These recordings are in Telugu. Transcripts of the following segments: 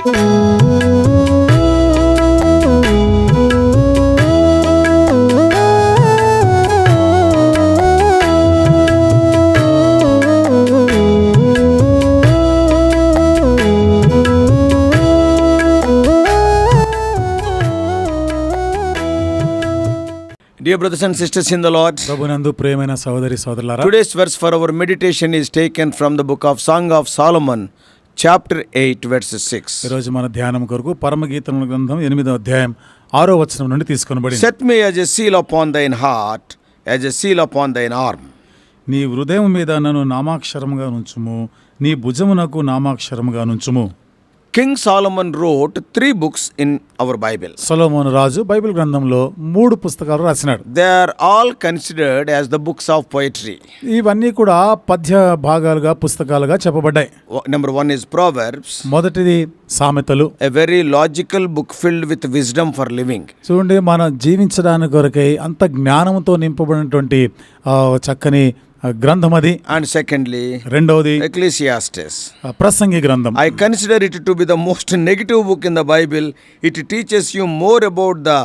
Dear brothers and sisters in the Lord, ప్రభునందు ప్రియమైన సహోదరి సహోదరులారా, today's verse for our meditation is taken from the book of Song of Solomon, chapter 8, verse 6. ఈరోజు మన ధ్యానం కొరకు పరమగీతముల గ్రంథం 8వ అధ్యాయం 6వ వచనం నుండి తీసుకొనబడింది. Set me as a seal upon thine heart, as a seal upon thine arm. నీ హృదయం మీద నన్ను నామాక్షరముగా నుంచుము, నీ భుజమునకు నామాక్షరముగా నుంచుము. King Solomon wrote 3 books in our Bible. Solomon Raju Bible గ్రంథంలో 3 పుస్తకాలు రాసినాడు. They are all considered as the books of poetry. ఇవన్నీ కూడా పద్య భాగాలుగా పుస్తకాలుగా చెప్పబడ్డాయి. Number 1 is Proverbs. మొదటిది సామెతలు, A very logical book filled with wisdom for living. చూడండి, మనం జీవించడానికి కొరకై అంత జ్ఞానంతో నింపబడినటువంటి చక్కని గ్రంథం అది. And secondly, రెండవది Ecclesiastes. ప్రసంగి గ్రంథం. I consider it to be the most negative book in the Bible. It teaches you more about the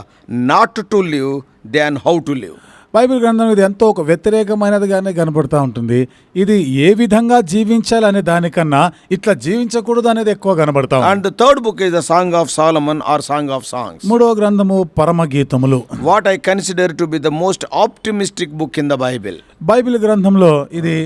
not to live than how to live. Bible గ్రంథం ఇది ఎంతో ఒక వ్యతిరేకమైనదిగానే కనబడుతూ ఉంటుంది. ఇది ఏ విధంగా జీవించాలనే దానికన్నా ఇట్లా జీవించకూడదు అనేది ఎక్కువ కనబడతా ఉంది. And the third book is the Song of Solomon or Song of Songs. మూడవ గ్రంథము పరమగీతములు. What I consider to be the most optimistic book in the Bible. Bible గ్రంథంలో ఇది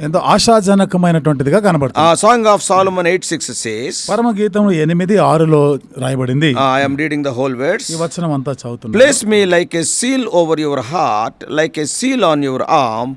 ఎంతో ఆశాజనకమైనటువంటిదిగా కనబడుతుంది. Song of Solomon 8:6 says. పరమగీతములు 8:6 రాయబడింది. I am reading the whole verse. ఈ వచనం అంతా చదువుతున్నాను. Place me like a seal over your heart, like a seal on your arm,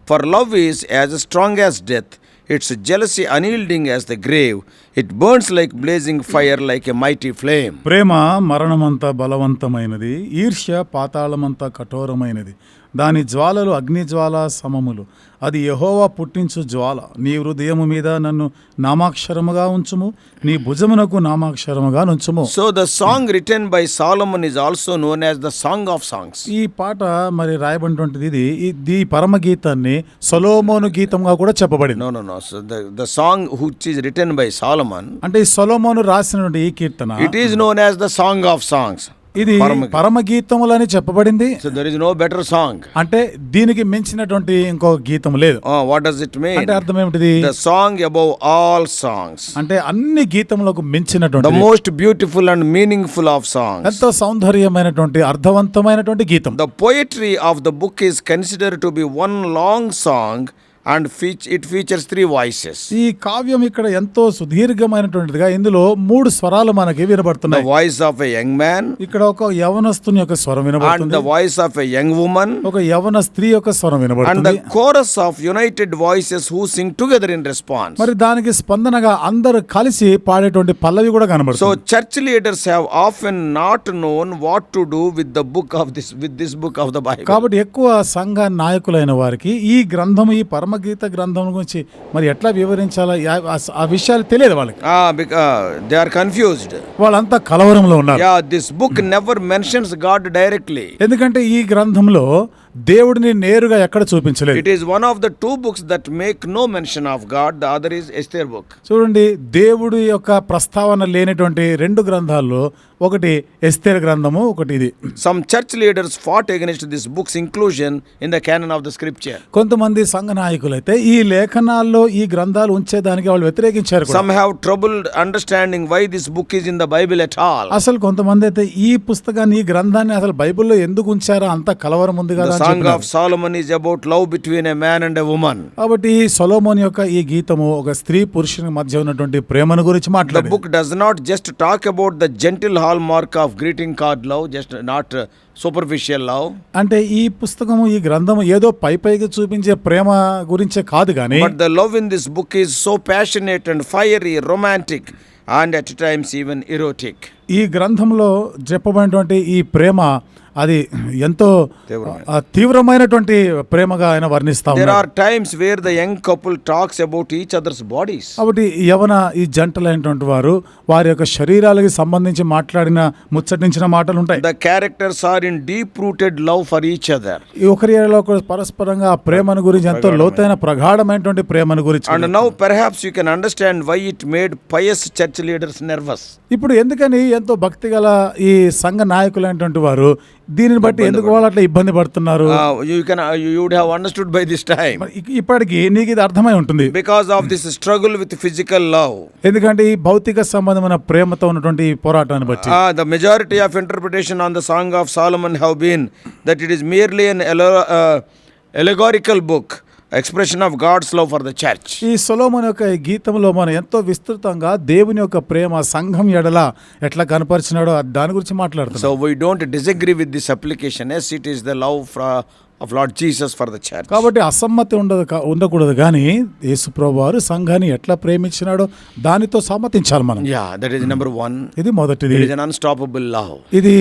for love is as strong as death, its jealousy unyielding as the grave, it burns like blazing fire, like a mighty flame. ప్రేమ మరణమంత బలవంతమైనది, ఈర్ష్య పాతాళమంత కఠోరమైనది, దాని జ్వాలలు అగ్నిజ్వాల సమములు, అది యెహోవా పుట్టించు జ్వాల. నీ హృదయము మీద నన్ను నామాక్షరముగా ఉంచుము, నీ భుజమునకు నామాక్షరముగా నుంచుము. So the song written by Solomon is also known as the Song of Songs. ఈ పాట మరి రాయబడినటువంటిది ఈ పరమగీతాన్ని సొలొమోను గీతంగా కూడా చెప్పబడింది. No. So the song which is written by Solomon, అంటే ఈ సొలొమోను రాసినటువంటి ఈ కీర్తన, it is known as the Song of Songs. ఇది పరమగీతములని చెప్పబడింది. So there is no better song. అంటే దీనికి మించినటువంటి ఇంకో గీతం లేదు. What does it mean? అంటే అర్థం ఏమిటిది? The song above all songs. అంటే అన్ని గీతములకు మించినటువంటి, the most beautiful and meaningful of songs. ఎంతో సౌందర్యమైనటువంటి అర్థవంతమైనటువంటి గీతం. The poetry of the book is considered to be one long song and it features 3 voices. ఈ కావ్యం ఇక్కడ ఎంతో సుదీర్ఘమైనటువంటిదిగా, ఇందులో 3 స్వరాలు మనకి వినబడుతున్నాయి. The voice of a young man, ఇక్కడ ఒక యవనస్తుని యొక్క స్వరం వినబడుతుంది. and the voice of a young woman, ఒక యవన స్త్రీ యొక్క స్వరం వినబడుతుంది. and the chorus of united voices who sing together in response. మరి దానికి స్పందనగా అందరూ కలిసి పాడేటువంటి పల్లవి కూడా కనబడుతుంది. So church leaders have often not known what to do with the book of this book of the Bible. కాబట్టి ఎక్కువ సంఘ నాయకులైన వారికి ఈ గ్రంథం, ఈ పరమగీత గ్రంథం గురించి మరి ఎట్లా వివరించాలా ఆ విషయాలు తెలియదు వాళ్ళకి. They are confused. వాళ్ళంతా కలవరంలో ఉన్నారు. This book never mentions God directly. ఎందుకంటే ఈ గ్రంథంలో దేవుడిని నేరుగా ఎక్కడ చూపించలేదు. It is one of the 2 books that make no mention of God. The other is Esther book. చూడండి, దేవుడి యొక్క ప్రస్తావన లేనటువంటి 2 గ్రంథాల్లో ఒకటి ఎస్తేర్ గ్రంథము, ఒకటి ఇది. Some church leaders fought against this book's inclusion in the canon of the scripture. కొంతమంది సంఘ నాయకులైతే ఈ లేఖనాల్లో ఈ గ్రంథాలు ఉంచేదానికి వాళ్ళు వ్యతిరేకించారు. Some have trouble understanding why this book is in the Bible at all. అసలు కొంతమంది అయితే ఈ పుస్తకాన్ని, ఈ గ్రంథాన్ని అసలు బైబిల్లో ఎందుకు ఉంచారో అంత కలవరం ఉంది కదా. The Song of Solomon is about love between a man and a woman. కాబట్టి సొలొమోను యొక్క ఈ గీతము ఒక స్త్రీ పురుషుని మధ్య ఉన్నటువంటి ప్రేమను గురించి మాట్లాడుతుంది. The book does not just talk about the gentle hallmark of greeting card love, just not superficial love. అంటే ఈ పుస్తకము, ఈ గ్రంథము ఏదో పైకి చూపించే ప్రేమ గురించే కాదు గానీ, but the love in this book is so passionate and fiery, romantic and at times even erotic. ఈ గ్రంథంలో చెప్పబడినటువంటి ఈ ప్రేమ అది ఎంతో తీవ్రమైనటువంటి ప్రేమగా ఆయన వర్ణిస్తా There are times where the young couple talks about each other's bodies. కాబట్టి ఈ జంటలైనటువంటి వారు వారి యొక్క శరీరాలకి సంబంధించి మాట్లాడిన ముచ్చటించిన మాటలు ఉంటాయి. The characters are in deep-rooted love for each other. ఈ ఒకరిలో ఒకరు పరస్పరంగా ఆ ప్రేమను గురించి ఎంతో లోతైన ప్రగాఢమైనటువంటి ప్రేమను గురించి. And now perhaps you can understand why it made pious church leaders nervous. ఇప్పుడు ఎందుకని ఎంతో భక్తి గల ఈ సంఘ నాయకులైనటువంటి వారు దీనిని బట్టి ఎందుకు వాళ్ళు అట్లా ఇబ్బంది పడుతున్నారు? You would have understood by this time. ఇప్పటికి నీకు ఇది అర్థమై ఉంటుంది. Because of this struggle with physical love. ఎందుకంటే ఈ భౌతిక సంబంధమైన ప్రేమతో ఉన్నటువంటి ఈ పోరాటాన్ని బట్టి. The majority of interpretation on the Song of Solomon have been that it is merely an allegorical book. Expression of God's love for the church. ఈ సొలొమోను యొక్క ఈ గీతంలో మనం ఎంతో విస్తృతంగా దేవుని యొక్క ప్రేమ సంఘం ఎడల ఎట్లా కనపరిచినాడో దాని గురించి మాట్లాడుతున్నాం. So we don't disagree with this application. Yes, it is the love of Lord Jesus for the church. కాబట్టి అసమ్మతి ఉండకూడదు కానీ యేసు ప్రభువారు సంఘాన్ని ఎట్లా ప్రేమించినాడో దానితో సమ్మతించాలి మనం. Yeah, that is number one. ఇది మొదటిది. It is an unstoppable love. ఇది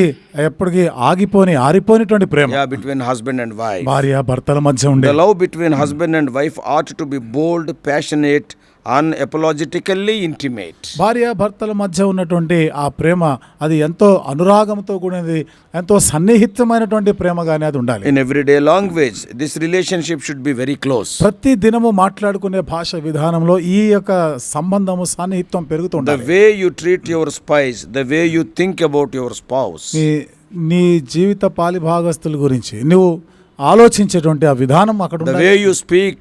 ఎప్పటికీ ఆరిపోయినటువంటి ప్రేమ. Yeah, between husband and wife. భార్య భర్తల మధ్య ఉండే. The love between husband and wife ought to be bold, passionate, unapologetically intimate. భార్య భర్తల మధ్య ఉన్నటువంటి ఆ ప్రేమ అది ఎంతో అనురాగంతో కూడినది, ఎంతో సన్నిహితమైనటువంటి ప్రేమగానే అది ఉండాలి. In everyday language, this relationship should be very close. ప్రతి దినము మాట్లాడుకునే భాష విధానంలో ఈ యొక్క సంబంధము సన్నిహితం పెరుగుతుండాలి. The way you treat your spouse, the way you think about your spouse. నీ జీవిత పాలిభాగస్తుల గురించి నువ్వు ఆలోచించేటువంటి ఆ విధానం అక్కడ the way you speak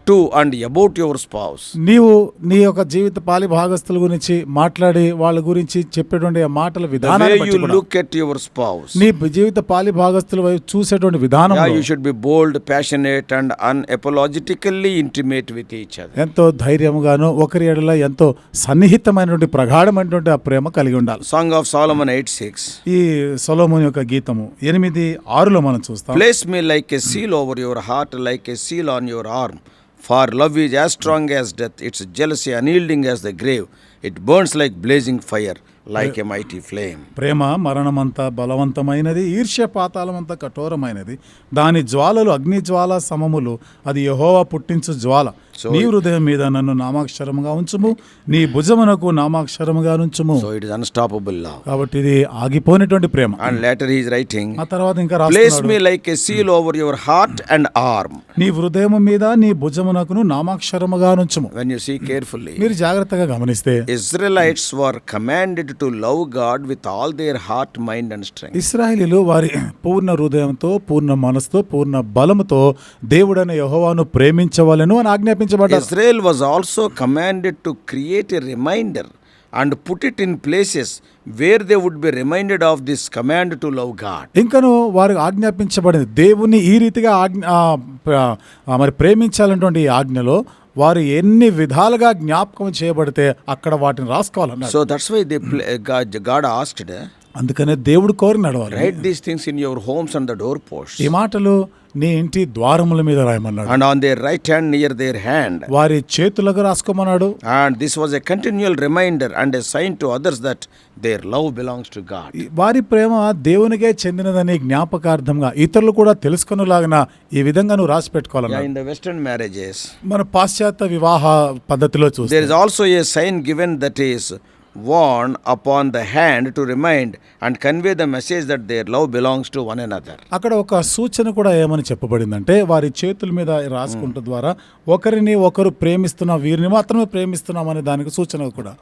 to and about your spouse. నీవు నీ యొక్క జీవిత పాలి భాగస్తుల గురించి మాట్లాడి వాళ్ళ గురించి చెప్పేటువంటి ఆ మాటల విధానాన్ని బట్టి the way you look at your spouse. నీ జీవిత పాలి భాగస్తుల వైపు చూసేటువంటి విధానం. You should be bold, passionate and unapologetically intimate with each other. ఎంతో ధైర్యముగాను ఒకరి ఎడల ఎంతో సన్నిహితమైనటువంటి ప్రగాఢమైనటువంటి ఆ ప్రేమ కలిగి ఉండాలి. Song of Solomon 8:6. ఈ సొలొమోను యొక్క గీతము 8:6 మనం చూస్తాం. Place me like a seal over your heart, like a seal on your arm. For love is as strong as death, its jealousy unyielding as the grave. It burns like blazing fire, like a mighty flame. ప్రేమ మరణమంతా బలవంతమైనది, ఈర్ష్య పాతాళమంతా కఠోరమైనది, దాని జ్వాలలు అగ్ని జ్వాల సమములు, అది యెహోవా పుట్టించు జ్వాల. నీ హృదయం మీద నన్ను నామాక్షరముగా ఉంచుము, నీ భుజమునకు నామాక్షరముగా ఉంచుము. So it is unstoppable love. కాబట్టి ఇది ఆగిపోయినటువంటి ప్రేమ. And later he is writing, ఆ తర్వాత ఇంకా place రాస్తున్నాడు, me like a seal over your heart and arm. నీ హృదయం మీద నీ భుజమునకును నామాక్షరముగా ఉంచుము. When you see carefully, మీరు జాగ్రత్తగా గమనిస్తే Israelites were commanded to love God with all their heart, mind and strength. ఇశ్రాయేలీయులు వారి పూర్ణ హృదయంతో, పూర్ణ మనసుతో, పూర్ణ బలముతో దేవుడైన యెహోవాను ప్రేమించవలెను అని ఆజ్ఞాపించబడ్డారు. Israel was also commanded to create a reminder and put it in places where they would be reminded of this command to love God. ఇంకను వారికి ఆజ్ఞాపించబడింది దేవుని ఈ రీతిగా మరి ప్రేమించాలన్నటువంటి ఈ ఆజ్ఞలో వారు ఎన్ని విధాలుగా జ్ఞాపకం చేయబడితే అక్కడ వాటిని రాసుకోవాలన్నారు. So that's why God asked, అందుకనే దేవుడు కోరినాడు వారు, write these things in your homes and the doorposts. ఈ మాటలు నీ ఇంటి ద్వారముల మీద రాయమన్నాడు. And on their right hand near their hand. వారి చేతులకు రాసుకోమన్నాడు. And this was a continual reminder and a sign to others that their love belongs to God. వారి ప్రేమ దేవునికే చెందినదని జ్ఞాపకార్థంగా ఇతరులు కూడా తెలుసుకునేలాగా ఈ విధంగా నువ్వు రాసి పెట్టుకోవాలన్నాడు. In the Western marriages, మన పాశ్చాత్య వివాహ పద్ధతిలో చూస్తే there is also a sign given that is worn upon the hand to remind and convey the message that their love belongs to one another. అక్కడ ఒక సూచన కూడా ఏమని చెప్పబడిందంటే వారి చేతుల మీద రాసుకుంట ద్వారా ఒకరిని ఒకరు ప్రేమిస్తున్నాం, వీరిని మాత్రమే ప్రేమిస్తున్నాం అనే దానికి సూచన కూడా.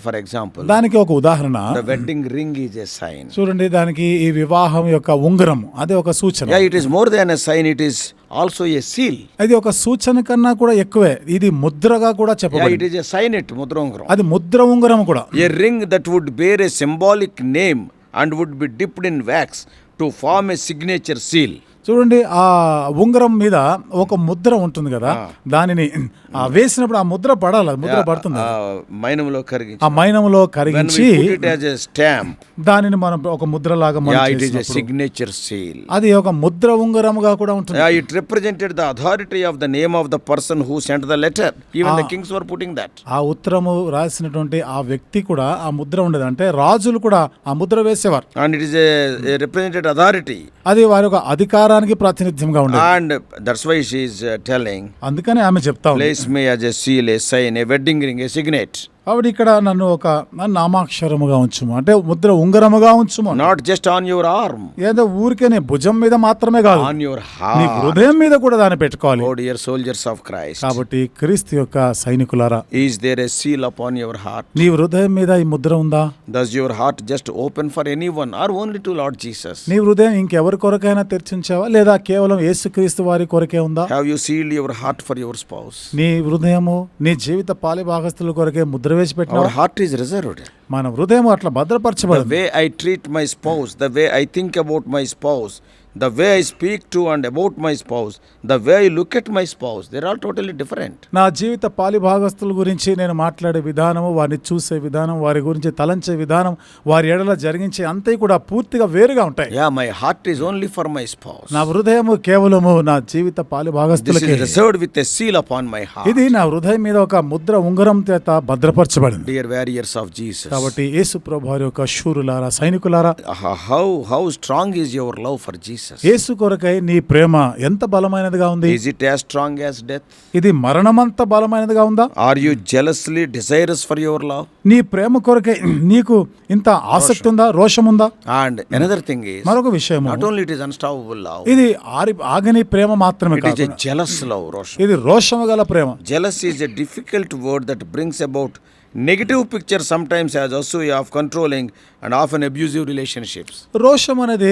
For example, దానికి ఒక ఉదాహరణ, the wedding ring is a sign. చూడండి, దానికి ఈ వివాహం యొక్క ఉంగరం అదే ఒక సూచన. It is more than a sign, it is also a seal. అది ఒక సూచన కన్నా కూడా ఎక్కువే, ఇది ముద్రగా కూడా చెప్పబడింది. It is a signet, mudra ungaram. అది ముద్ర ఉంగరం కూడా. A ring that would bear a symbolic name and would be dipped in wax to form a signature seal. చూడండి ఆ ఉంగరం మీద ఒక ముద్ర ఉంటుంది కదా, దానిని వేసినప్పుడు ఆ ముద్ర పడాలి, ముద్ర పడుతుంది, మైనంలో కరిగించి, ఆ మైనంలో కరిగించి స్టాంప్, దానిని మనం ఒక ముద్రలాగా సిగ్నేచర్ సీల్, అది ఒక ముద్ర ఉంగరముగా కూడా ఉంటుంది. It represented the authority of the name of the person who sent the letter. Even the Kings were putting that. ఆ ఉత్తరము రాసినటువంటి ఆ వ్యక్తి కూడా ఆ ముద్ర ఉండేది, అంటే రాజులు కూడా ఆ ముద్ర వేసేవారు. And it is a represented authority, అది వారి యొక్క అధికారానికి ప్రాతినిధ్యంగా ఉండేది. And that's why she is telling, అందుకని ఆమె చెప్తా ఉంది, place me as a seal, a sign, a wedding ring, a signet. కాబట్టి ఇక్కడ నన్ను ఒక నామాక్షరముగా ఉంచుము, అంటే ముద్ర ఉంగరముగా ఉంచుము. Not just on your arm, ఏదో ఊరికే నీ భుజం మీద మాత్రమే కాదు, ఆన్ యువర్ నీ హార్ట్. హృదయం మీద కూడా దాన్ని పెట్టుకోవాలి. Oh dear soldiers of Christ, కాబట్టి క్రీస్తు యొక్క సైనికులారా, is there a seal upon your heart? నీ హృదయం మీద ఈ ముద్ర ఉందా? Does your heart just open for anyone or only to Lord Jesus? నీ హృదయం ఇంకెవరి కొరకైనా తెరిచించావా, లేదా కేవలం యేసుక్రీస్తు వారి కొరకే ఉందా? Have you sealed your heart for your spouse? నీ హృదయము నీ జీవిత పాలి భాగస్తుల కొరకే ముద్ర వేసి పెట్టినావా? Our heart is reserved. మన హృదయం అట్లా The భద్రపరచబడింది. way I treat my spouse, the way I think about my spouse, the way I speak to and about my spouse, the way I look at my spouse, they're all totally different. నా జీవిత పాలి భాగస్తుల గురించి నేను మాట్లాడే విధానము, వారిని చూసే విధానం, వారి గురించి తలంచే విధానం, వారి ఎడల జరిగించే అంతే కూడా పూర్తిగా వేరుగా ఉంటాయి. Yeah, my heart is only for my spouse. నా హృదయము కేవలము నా జీవిత పాలి This భాగస్తులకే. is reserved with a seal upon my heart. ఇది నా హృదయం మీద ఒక ముద్ర ఉంగరం చేత భద్రపరచబడింది. Dear warriors of Jesus, కాబట్టి యేసు ప్రభు వారి యొక్క శూరులారా, సైనికులారా, how strong is your love for Jesus? యేసు కొరకై నీ ప్రేమ ఎంత బలమైనదిగా ఉంది? Is it as strong as death? ఇది మరణమంత బలమైనదిగా ఉందా? Are you jealously desirous for your love? నీ ప్రేమ కొరకై నీకు ఇంత ఆసక్తి ఉందా, రోషం ఉందా? And another thing is, మరొక విషయం, not only it is unstoppable love, ఇది ఆగని ప్రేమ మాత్రమే it is కాదు, a jealous love, Roshan. ఇది రోషము గల ప్రేమ. Jealous is a difficult word that brings about negative picture sometimes as assuya of controlling and often abusive relationships. రోషం అనేది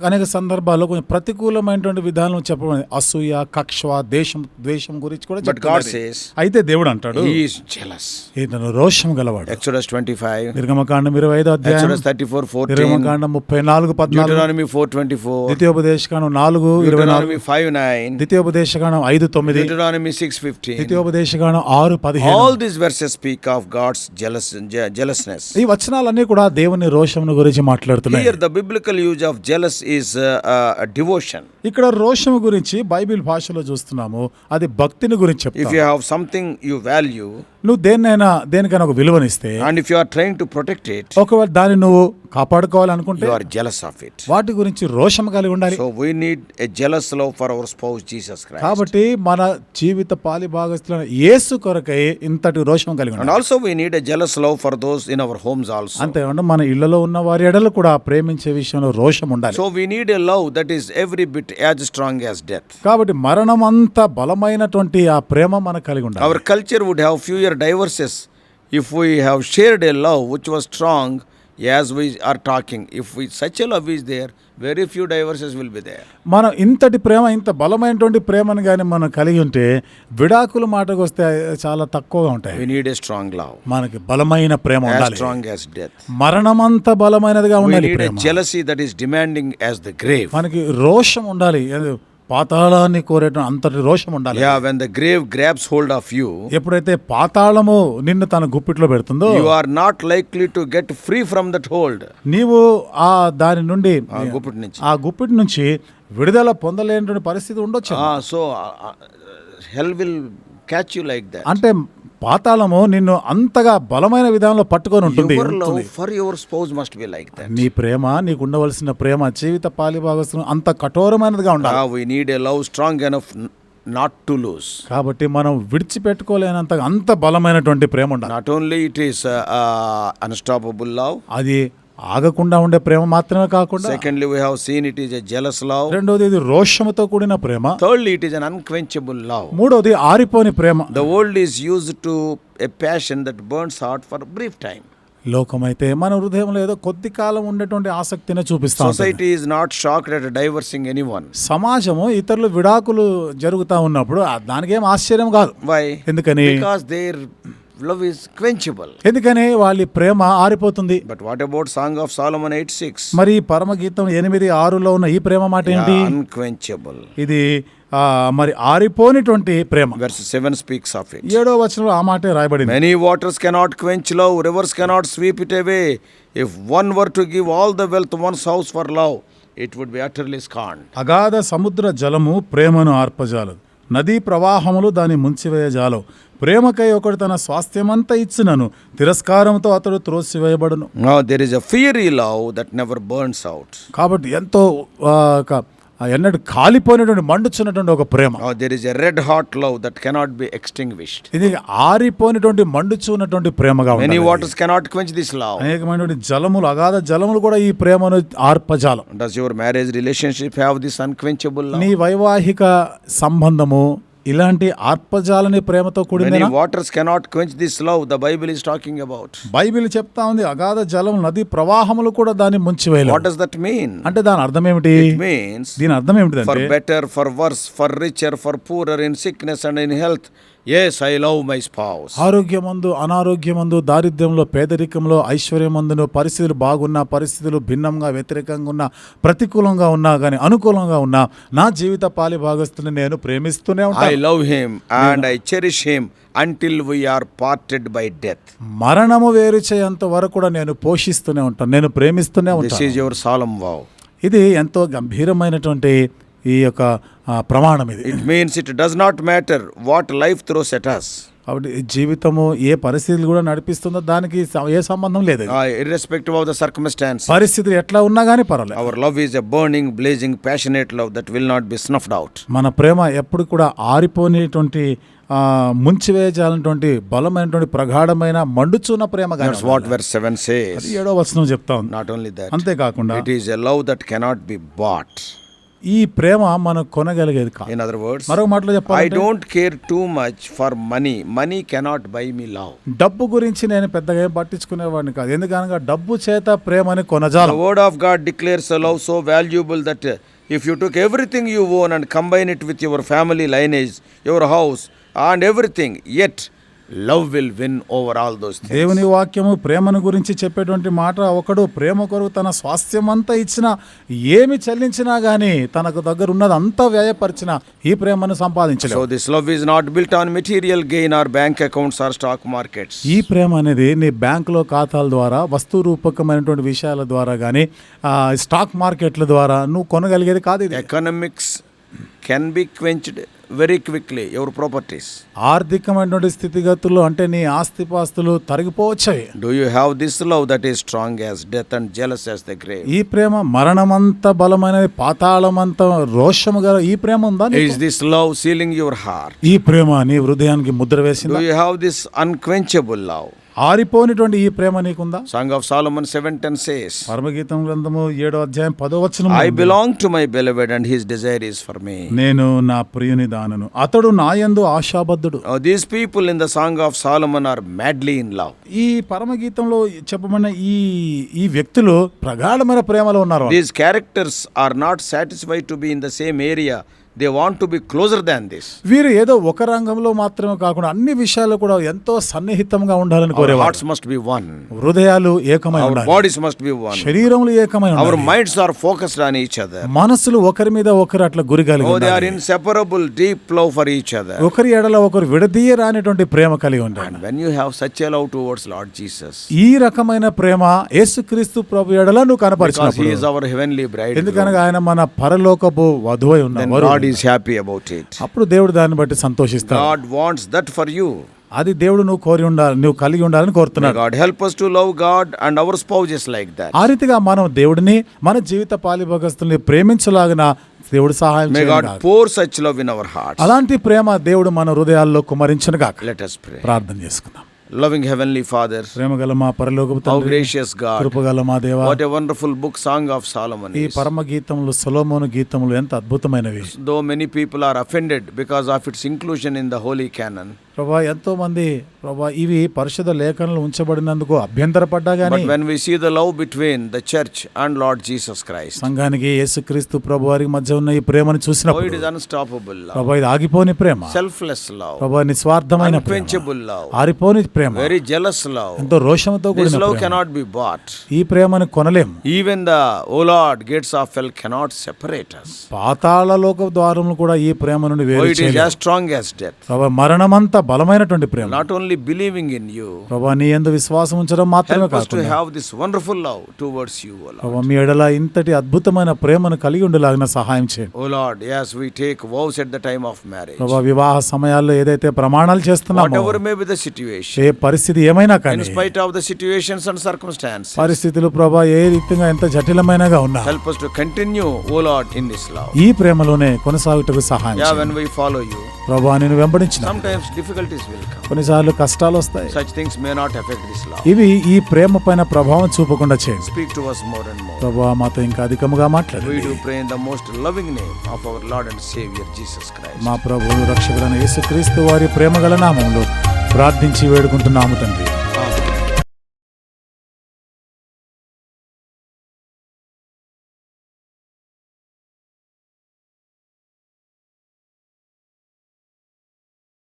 అనేక సందర్భాల్లో కొంచెం ప్రతికూలమైనటువంటి విధానం చెప్పబడింది. అసూయ, కక్ష, ద్వేషం గురించి కూడా But God చెప్తున్నది. says, అయితే దేవుడు అంటాడు, He is jealous. ఇతను రోషం గలవాడు. Exodus 25, నిర్గమకాండం 25 అధ్యాయం, Exodus 34:14, నిర్గమకాండం 34:14, Deuteronomy 4:24, ద్వితీయోపదేశకాండం 4:24, Deuteronomy 5:9, ద్వితీయోపదేశకాండం 5:9, Deuteronomy 6:15. ద్వితీయోపదేశకాండం 6:15. All these verses speak of God's jealousness. ఈ వచనాలన్నీ కూడా దేవుని రోషమును గురించి మాట్లాడుతున్నాయి. Here the biblical use of jealous is a devotion. ఇక్కడ రోషము గురించి బైబిల్ భాషలో చూస్తున్నాము, అది భక్తిని గురించి If చెప్తాము. you have something you value నువ్వు దేనికైనా ఒక విలువనిస్తే, and if you are trying to protect it, ఒకవేళ దాన్ని నువ్వు కాపాడుకోవాలనుకుంటే you are jealous of it. వాటి గురించి రోషం కలిగి ఉండాలి. So we need a jealous love for our spouse Jesus Christ. కాబట్టి మన జీవిత పాలి భాగస్తులైన యేసు కొరకై ఇంతటి రోషం కలిగి And ఉండాలి. also we need a jealous love for those in our homes also. అంతేకాకుండా మన ఇళ్లలో ఉన్న వారి ఎడలు కూడా ప్రేమించే విషయంలో రోషం ఉండాలి. So we need a love that is every bit as strong as death. కాబట్టి మరణం అంత బలమైనటువంటి ఆ ప్రేమ మనకు కలిగి ఉండాలి. Our culture would have fewer divorces if we have shared a love which was strong as we are talking. If such a love is there, very few divorces will be there. మనం ఇంతటి ప్రేమ, ఇంత బలమైనటువంటి ప్రేమను కానీ మనం కలిగి ఉంటే విడాకుల మాటకు వస్తే చాలా తక్కువగా ఉంటాయి. We need a strong love, మనకి బలమైన ప్రేమ as ఉండాలి. strong as death. మరణమంత బలమైనదిగా We ఉండాలి need a Prema. jealousy that is demanding as the grave. మనకి రోషం ఉండాలి, పాతాళాన్ని కోరేట అంతటి రోషం ఉండాలి. Yeah, when the grave grabs hold of you, ఎప్పుడైతే పాతాళము నిన్ను తన గుప్పిట్లో పెడుతుందో, you are not likely to get free from that hold. నీవు దాని నుండి, గుప్పిటి నుంచి. ఆ గుప్పిటి నుంచి విడుదల పొందలేనటువంటి పరిస్థితి ఉండొచ్చు. So hell will catch you like that. అంటే పాతాళము నిన్ను అంతగా బలమైన విధానంలో పట్టుకొని ఉంటుంది. Your love for your spouse must be like that. నీ ప్రేమ, నీకు ఉండవలసిన ప్రేమ జీవిత పాలిభాగస్తులు అంత కఠోరమైనదిగా ఉండాలి. We need a love strong enough not to lose. కాబట్టి మనం విడిచిపెట్టుకోలేనంత అంత బలమైనటువంటి ప్రేమ ఉండాలి. Not only it is unstoppable love. అది ఆగకుండా ఉండే ప్రేమ మాత్రమే కాకుండా, Secondly, we have seen it is a jealous love. రెండోది ఇది రోషముతో కూడిన ప్రేమ. Thirdly, it is an unquenchable love. మూడోది ఆరిపోని ప్రేమ. The world is used to a passion that burns hot for a brief time. లోకమైతే మన హృదయంలో ఏదో కొద్ది కాలం ఉండేటువంటి ఆసక్తిని చూపిస్తాం. Society is not shocked at divorcing anyone. సమాజము ఇతరులు విడాకులు జరుగుతా ఉన్నప్పుడు దానికేం ఆశ్చర్యం కాదు. Why? ఎందుకని? Because their love is quenchable. ఎందుకని వాళ్ళ ప్రేమ ఆరిపోతుంది. But what about Song of Solomon 8:6? మరి పరమగీతం 8:6లో ఉన్న ఈ ప్రేమ మాట ఏంటి? Unquenchable. ఇది మరి ఆరిపోనిటువంటి ప్రేమ. Verse 7 speaks of it. 7వ వచనంలో ఆ మాటే రాయబడింది. Many waters cannot quench love, rivers cannot sweep it away. If one were to give all the wealth of one's house for love, it would be utterly scorned. అగాధ సముద్ర జలము ప్రేమను ఆర్పజాలదు, నదీ ప్రవాహములు దాన్ని ముంచివేయజాలవు. ప్రేమకై ఒకడు తన స్వాస్థ్యమంతా ఇచ్చినను తిరస్కారంతో అతడు త్రోసివేయబడును. Now there is a fiery love that never burns out. కాబట్టి ఎంతో ఎన్నడూ కాలిపోయినటువంటి మండుచున్నటువంటి ఒక ప్రేమ. Now there is a red hot love that cannot be extinguished. ఇది ఆరిపోయినటువంటి మండుచున్నటువంటి ప్రేమగా ఉంది. Many waters cannot quench this love. అనేకమైనటువంటి జలములు, అగాధ జలములు కూడా ఈ ప్రేమను ఆర్పజాలం. Does your marriage relationship have this unquenchable love? నీ వైవాహిక సంబంధము ఇలాంటి ఆర్పజాలని ప్రేమతో కూడింది. Many waters cannot quench this love the Bible is talking about. Bible చెప్తా ఉంది అగాధ జలం, నది ప్రవాహములు కూడా దాన్ని ముంచివేయలేవు. What does that mean? అంటే దాని అర్థం ఏమిటి? It means దీని అర్థం ఏమిటి? for better, for worse, for richer, for poorer, in sickness and in health. Yes, I love my spouse. ఆరోగ్యమందు, అనారోగ్యమందు, దారిద్ర్యంలో, పేదరికంలో, ఐశ్వర్యమందును, పరిస్థితులు బాగున్నా, పరిస్థితులు భిన్నంగా, వ్యతిరేకంగా ఉన్నా, ప్రతికూలంగా ఉన్నా కానీ అనుకూలంగా ఉన్నా, నా జీవిత పాలి భాగస్తుని నేను ప్రేమిస్తూనే ఉంటాను. I love him and I cherish him until we are parted by death. మరణము వేరు చేయంత వరకు కూడా నేను పోషిస్తూనే ఉంటాను, నేను ప్రేమిస్తూనే This ఉంటాను. is your solemn vow. ఇది ఎంతో గంభీరమైనటువంటి ఈ యొక్క ప్రమాణం ఇది. It means it does not matter what life throws at us. కాబట్టి జీవితము ఏ పరిస్థితులు కూడా నడిపిస్తుందో దానికి ఏ సంబంధం లేదు. Irrespective of the circumstance. పరిస్థితులు ఎట్లా ఉన్నా కానీ పర్వాలేదు. Our love is a burning, blazing, passionate love that will not be snuffed out. మన ప్రేమ ఎప్పుడు కూడా ఆరిపోయినటువంటి ముంచివేయాలన్నటువంటి బలమైనటువంటి ప్రగాఢమైన మండుచున్న ప్రేమ. That's what verse 7 says. 7వ వచనం చెప్తా ఉంది. Not only that. అంతేకాకుండా It is a love that cannot be bought. ఈ ప్రేమ మనం కొనగలిగేది కాదు. In other words, మరొక మాటలో I చెప్పాలంటే don't care too much for money. Money cannot buy me love. డబ్బు గురించి నేను పెద్దగా ఏం పట్టించుకునేవాడిని కాదు. ఎందుకనగా డబ్బు చేత ప్రేమని కొనజాలం. The word of God declares a love so valuable that if you took everything you own and combine it with your family lineage, your house and everything, yet love will win over all those things. దేవుని వాక్యము ప్రేమను గురించి చెప్పేటువంటి మాట, ఒకడు ప్రేమ కొరకు తన స్వాస్థ్యమంతా ఇచ్చినా, ఏమి చెల్లించినా గానీ, తనకు దగ్గర ఉన్నది అంతా వ్యయపరిచినా ఈ ప్రేమను సంపాదించలేవు. So this love is not built on material gain or bank accounts or stock markets. ఈ ప్రేమ అనేది నీ బ్యాంకులో ఖాతాల ద్వారా, వస్తు రూపకమైనటువంటి విషయాల ద్వారా గానీ, స్టాక్ మార్కెట్ల ద్వారా నువ్వు కొనగలిగేది కాదు ఇది. Economics can be quenched very quickly, your properties. ఆర్థికమైనటువంటి స్థితిగతులు అంటే నీ ఆస్తిపాస్తులు తరిగిపోవచ్చాయి. Do you have this love that is strong as death and jealous as the grave? ఈ ప్రేమ మరణమంత బలమైనది, పాతాళమంత రోషము గల ఈ ప్రేమ ఉందా? Is this love sealing your heart? ఈ ప్రేమ నీ హృదయానికి ముద్ర వేసిందా? Do you have this unquenchable love? ఆరిపోనిటువంటి ఈ ప్రేమ నీకుందా? Song of Solomon 7:10 says, పరమగీతం గ్రంథము 7వ అధ్యాయం 10వ వచనం, I belong to my beloved and his desire is for me. నేను నా ప్రియుని దానను, అతడు నాయందు ఆశాబద్ధుడు. These people in the Song of Solomon are madly in love. ఈ పరమగీతంలో చెప్పబడిన ఈ వ్యక్తులు ప్రగాఢమైన ప్రేమలో ఉన్నారు. These characters are not satisfied to be in the same area. They want to be closer than this. వీరు ఏదో ఒక రంగంలో మాత్రమే కాకుండా అన్ని విషయాల్లో కూడా ఎంతో సన్నిహితంగా ఉండాలని Our కోరేవారు. hearts must be one. హృదయాలు ఏకమై Our ఉండాలి. bodies must be one. శరీరములు ఏకమై Our ఉండాలి. minds are focused on each other. మనసులు ఒకరి మీద ఒకరు అట్లా గురి కలిగి Oh, they are ఉండాలి. inseparable, deep love for each other. ఒకరి ఎడల ఒకరు విడదీయరానిటువంటి ప్రేమ కలిగి ఉండాలి. And when you have such a love towards Lord Jesus, ఈ రకమైన ప్రేమ యేసుక్రీస్తు ప్రభు ఎడల నువ్వు because He కనపరిచినప్పుడు, is our heavenly bride, ఎందుకనగా ఆయన మన పరలోకపు వధువై then ఉన్నవారు, God is happy about it. అప్పుడు దేవుడు దాన్ని బట్టి సంతోషిస్తాడు. God wants that for you. అది దేవుడు నువ్వు కోరి ఉండాలి, నువ్వు కలిగి ఉండాలని May కోరుతున్నాడు. God help us to love God and our spouses like that. ఆ రీతిగా మనం దేవుడిని, మన జీవిత పాలిభాగస్తుల్ని ప్రేమించలాగిన దేవుడు సహాయం May God చేయను. pour such love in our hearts. అలాంటి ప్రేమ దేవుడు మన హృదయాల్లో కుమరించను గాక. Let us pray. ప్రార్థన చేసుకుందాం. Loving Heavenly Father, ప్రేమగల మా పరలోకపు how తండ్రి, gracious God, కృపగల మా దేవా, what a wonderful book Song of Solomon ఈ is. పరమ గీతములు, సొలొమోను గీతములు ఎంత అద్భుతమైనవి. Though many people are offended because of its inclusion in the holy canon, ప్రభా ఎంతో మంది ప్రభా ఇవి పరిశుద్ధ లేఖనలు ఉంచబడినందుకు అభ్యంతరపడ్డా గానీ But when we see the love between the church and Lord Jesus Christ, సంఘానికి యేసుక్రీస్తు ప్రభు వారికి మధ్య ఉన్న ఈ ప్రేమను oh, చూసినప్పుడు it is unstoppable love, ప్రభా ఇది ఆగిపోని ప్రేమ, selfless love, ప్రభా నిస్వార్థమైన ప్రేమ, unquenchable love, ఆరిపోని ప్రేమ, very jealous love. ఎంతో రోషంతో This కూడిన love Prema. cannot be bought. ఈ ప్రేమను కొనలేం. Even the, O Lord, gates of hell cannot separate us. పాతాళ లోక ద్వారములు కూడా ఈ ప్రేమ నుండి Oh, వేరు it is చేయలేవు. as strong as death. ప్రభా మరణమంతా బలమైనటువంటి ప్రేమ. Not only believing in you, ప్రభా నీ యందు విశ్వాసం ఉంచడం మాత్రమే help us to కాకుండా have this wonderful love towards you, O Lord. ప్రభా మీ ఎడల ఇంతటి అద్భుతమైన ప్రేమను కలిగి ఉండేలాగిన సహాయం చేయండి. O Lord, yes, we take vows at the time of marriage. ప్రభా వివాహ సమయాల్లో ఏదైతే ప్రమాణాలు చేస్తున్నామో Whatever may be the situation, ఏ పరిస్థితి ఏమైనా in కానీ spite of the situations and circumstances, పరిస్థితులు ప్రభా ఏ రీతిగా ఎంత జటిలమైనగా ఉన్నా help us to continue, O Lord, in this love. ఈ ప్రేమలోనే కొనసాగుటకు సహాయం Yeah, చేయండి. when we follow you, ప్రభా నేను వెంబడించిన sometimes difficulties will come. కొన్నిసార్లు కష్టాలు వస్తాయి. Such things may not affect this love. ఇవి ఈ ప్రేమ పైన ప్రభావం చూపకుండా చేయండి. Speak to us more and more. ప్రభా మాతో ఇంకా అధికముగా We మాట్లాడండి. do pray in the most loving name of our Lord and Savior Jesus Christ. మా ప్రభువు రక్షకుడైన యేసుక్రీస్తు వారి ప్రేమగల నామములో ప్రార్థించి వేడుకుంటున్నాము తండ్రి.